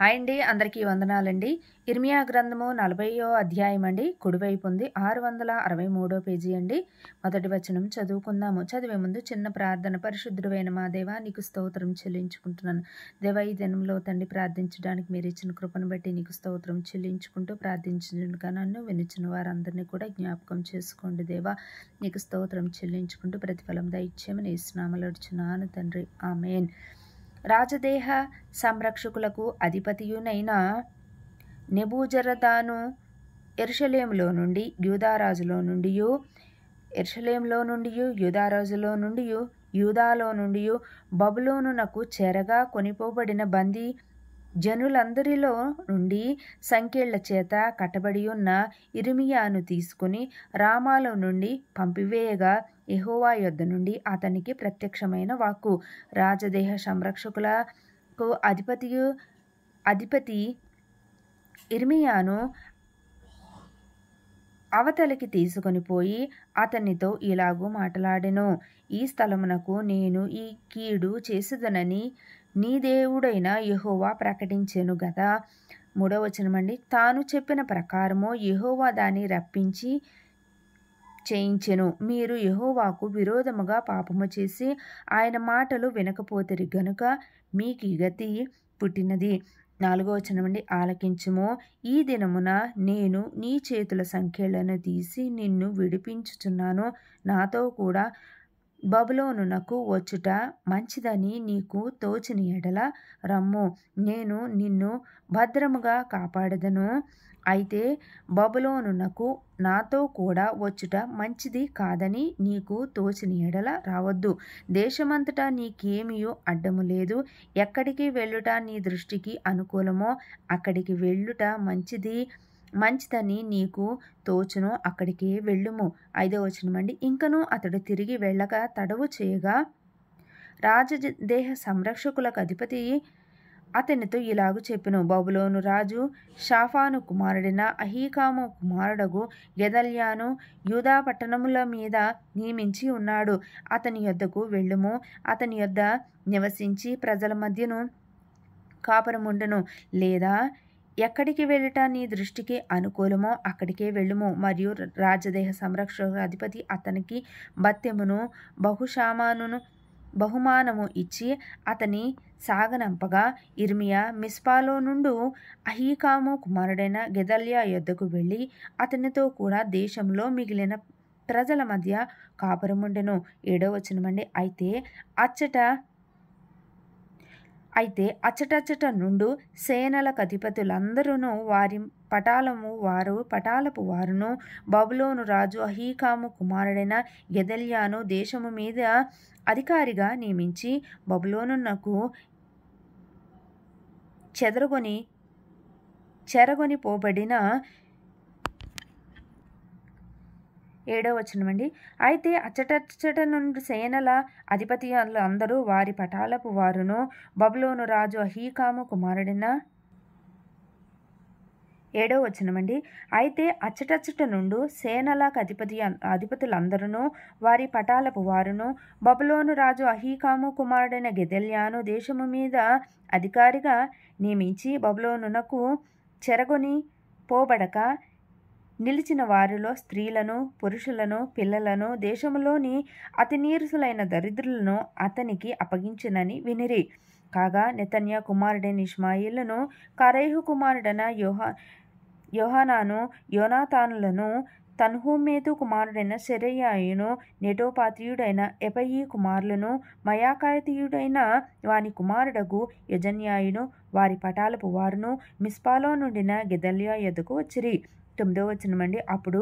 Hi అండి, అందరికీ వందనాలండి. ఇర్మియా గ్రంథము 40వ అధ్యాయం అండి. కుడివైపు ఉంది 663 పేజీ అండి. మొదటి వచనం చదువుకుందాము. చదివే ముందు చిన్న ప్రార్థన. పరిశుద్ధుడైన మా దేవా, నీకు స్తోత్రం చెల్లించుకుంటున్నాను. దేవా, ఈ దినంలో తండ్రి ప్రార్థించడానికి మీరు ఇచ్చిన కృపను బట్టి నీకు స్తోత్రం చెల్లించుకుంటూ ప్రార్థించినగా నన్ను వినిచిన వారందరినీ కూడా జ్ఞాపకం చేసుకోండి. దేవా, నీకు స్తోత్రం చెల్లించుకుంటూ ప్రతిఫలం దయచేయమని యేసునామములో అడుగుచున్నాను తండ్రి, ఆమేన్. రాజదేహ సంరక్షకులకు అధిపతియునైన నెబూజరదాను యెరూషలేములో నుండి యూదారాజులో నుండి యూదాలో నుండి బబులోనునకు చెరగా కొనిపోబడిన బందీ జనులందరిలో నుండి సంకెళ్ల చేత కట్టబడి ఉన్న ఇర్మియాను తీసుకుని రామాలో నుండి పంపివేయగా యెహోవా యొద్ద నుండి అతనికి ప్రత్యక్షమైన వాక్కు, రాజదేహ సంరక్షకులకు అధిపతి ఇర్మియాను అవతలికి తీసుకొని పోయి అతనితో ఇలాగూ మాట్లాడెను. ఈ స్థలమునకు నేను ఈ కీడు చేసేదనని నీ దేవుడైన యెహోవా ప్రకటించెను గదా. 3వ వచనమండి. తాను చెప్పిన ప్రకారము యెహోవా దాన్ని రప్పించి చేయించెను. మీరు యెహోవాకు విరోధముగా పాపము చేసి ఆయన మాటలు వినకపోతిరి గనుక మీకు ఈ గతి పుట్టినది. 4వ వచనమండి. ఆలకించుము. ఈ దినమున నేను నీ చేతుల సంకెళ్లను తీసి నిన్ను విడిపించుచున్నాను. నాతో కూడా బబులోనునకు వచ్చుట మంచిదని నీకు తోచిన ఎడల రమ్ము, నేను నిన్ను భద్రముగా కాపాడెదను. అయితే బబులోనునకు నాతో కూడా వచ్చుట మంచిది కాదని నీకు తోచిన ఎడల రావద్దు. దేశమంతటా నీకేమీయూ అడ్డము లేదు. ఎక్కడికి వెళ్ళుట నీ దృష్టికి అనుకూలమో అక్కడికి వెళ్ళుట మంచిదని నీకు తోచునో అక్కడికి వెళ్ళుము. 5వ వచనమండి. ఇంకను అతడు తిరిగి వెళ్ళక తడవు చేయగా రాజదేహ సంరక్షకులకు అధిపతి అతనితో ఇలాగు చెప్పెను. బబులోను రాజు షాఫాను కుమారుడైన అహీకాము కుమారుడగు గెదల్యాను యూదా పట్టణముల మీద నియమించి ఉన్నాడు. అతని యొద్దకు వెళ్ళుము. అతని యొద్ద నివసించి ప్రజల మధ్యను కాపురముండును. లేదా ఎక్కడికి వెళ్ళుట నీ దృష్టికి అనుకూలమో అక్కడికే వెళ్ళుము. మరియు రాజదేహ సంరక్షక అధిపతి అతనికి భత్యమును బహుమానము ఇచ్చి అతని సాగనంపగా ఇర్మియా మిస్పాలో నుండు అహీకాము కుమారుడైన గెదల్యా యొద్దకు వెళ్ళి అతనితో కూడా దేశంలో మిగిలిన ప్రజల మధ్య కాపురముండెను. 7వ వచనమండి. అయితే అచ్చటచ్చట నుండు సేనలకు అధిపతులందరూ వారి పటాలపు వారును బబులోను రాజు అహీకాము కుమారుడైన గెదల్యాను దేశము మీద అధికారిగా నియమించి బబులోనునకు చెరగొని పోబడిన 7వ వచనమండి. అయితే అచ్చటచ్చట నుండి సేనల అధిపతులు అందరూ వారి పటాలపు వారును బబులోను రాజు అహీకాము కుమారుడైన 7వ వచనమండి. అయితే అచ్చటచ్చట నుండు సేనలకు అధిపతులందరూ వారి పటాలపు వారును బబులోను రాజు అహీకాము కుమారుడైన గెదల్యాను దేశము మీద అధికారిగా నియమించి బబులోనునకు చెరగొని పోబడక నిలిచిన వారిలో స్త్రీలను, పురుషులను, పిల్లలను, దేశములోని అతి నీరసులైన దరిద్రులను అతనికి అప్పగించునని వినిరి. కాగా నెతన్యా కుమారుడైన ఇష్మాయేలును, కరేహు కుమారుడైన యోహానాను, యోనాతానులను, తన్హుమెతు కుమారుడైన సెరయాయును, నెటోపాతీయుడైన ఎపయి కుమారులను, మయాకాతీయుడైన వాని కుమారుడగు యజన్యాయును వారి పటాలపు వారును మిస్పాలో నుండిన గెదల్యా యొద్దకు వచ్చిరి. 9వ వచనమండి. అప్పుడు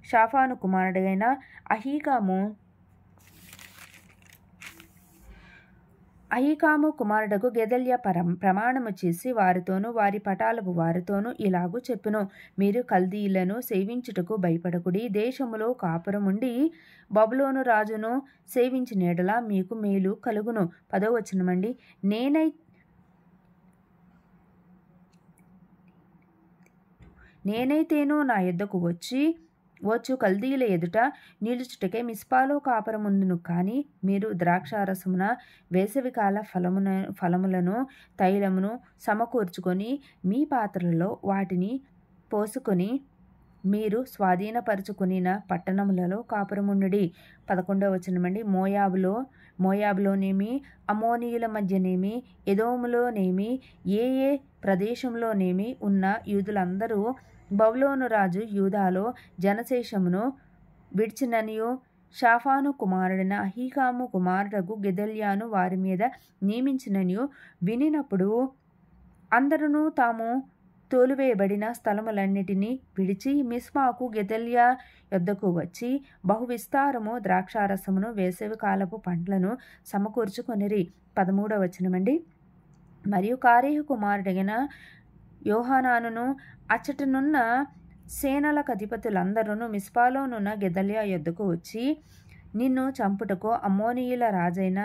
షాఫాను కుమారుడైన అహీకాము కుమారుడకు గెదల్యా ప్రమాణము చేసి వారితోనూ వారి పటాలపు వారితోనూ ఇలాగూ చెప్పెను. మీరు కల్దీయులను సేవించుటకు భయపడకుడి. దేశములో కాపురముండి బబులోను రాజును సేవించిన యెడల మీకు మేలు కలుగును. 10వ వచనమండి. నేనైతేనో నా యొద్దకు వచ్చి వచ్చు కల్దీల ఎదుట నిలుచుటకే మిస్పాలో కాపురముందును. కానీ మీరు ద్రాక్షారసమున వేసవికాల ఫలములను తైలమును సమకూర్చుకొని మీ పాత్రలలో వాటిని పోసుకొని మీరు స్వాధీనపరుచుకునిన పట్టణములలో కాపురముండుడి. 11వ వచనమండి. మోయాబులోనేమి, అమోనీయుల మధ్యనేమి, ఎదోములోనేమి, ఏ ఏ ప్రదేశంలోనేమి ఉన్న యూదులందరూ బబులోను రాజు యూదాలో జనశేషమును విడిచిననియు, షాఫాను కుమారుడైన అహీకాము కుమారుడగు గెదల్యాను వారి మీద నియమించిననియు వినినప్పుడు అందరూ తాము తోలివేయబడిన స్థలములన్నిటినీ విడిచి మిస్పాకు గెదల్యా యొద్దకు వచ్చి బహువిస్తారము ద్రాక్షారసమును వేసవి కాలపు పండ్లను సమకూర్చుకొనిరి. 13వ వచనమండి. మరియు కారేహు కుమారుడైన యోహానానును అచ్చటనున్న సేనలకు అధిపతులందరూ మిస్పాలోనున్న గెదల్యా యొద్దకు వచ్చి, నిన్ను చంపుటకు అమ్మోనీయుల రాజైన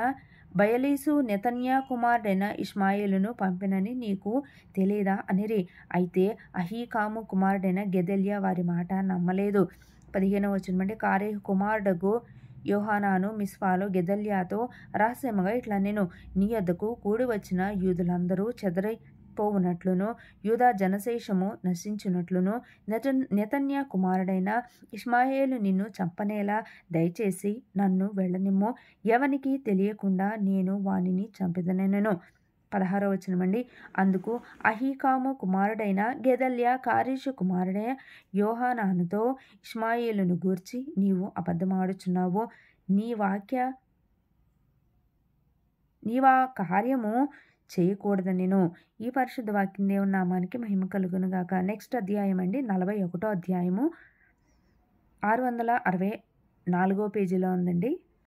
బయలీసు నెతన్యా కుమారుడైన ఇష్మాయేలును పంపినని నీకు తెలియదా అనిరి. అయితే అహీకాము కుమారుడైన గెదల్యా వారి మాట నమ్మలేదు. 15వ వచనమండి. కారేహు కుమారుడగు యోహానాను మిస్పాలో గెదల్యాతో రహస్యముగా ఇట్లా నేను నీ యొద్దకు కూడి వచ్చిన యూదులందరూ చెదరైపోవునట్లును యూదా జనశేషము నశించునట్లును నెతన్యా కుమారుడైన ఇష్మాయేలు నిన్ను చంపనేలా దయచేసి నన్ను వెళ్ళనిమ్ము, ఎవనికి తెలియకుండా నేను వానిని చంపెదనెను. 16వ వచనమండి. అందుకు అహీకాము కుమారుడైన గెదల్యా కారేషు కుమారుడైన యోహానానుతో, ఇష్మాయేలును గూర్చి నీవు అబద్ధమాడుచున్నావు, నీవా కార్యము చేయకూడదనెను. ఈ పరిశుద్ధ వాక్యం దేవుని నామానికి మహిమ కలుగును గాక. నెక్స్ట్ అధ్యాయం అండి 41వ అధ్యాయము 664 పేజీలో ఉందండి.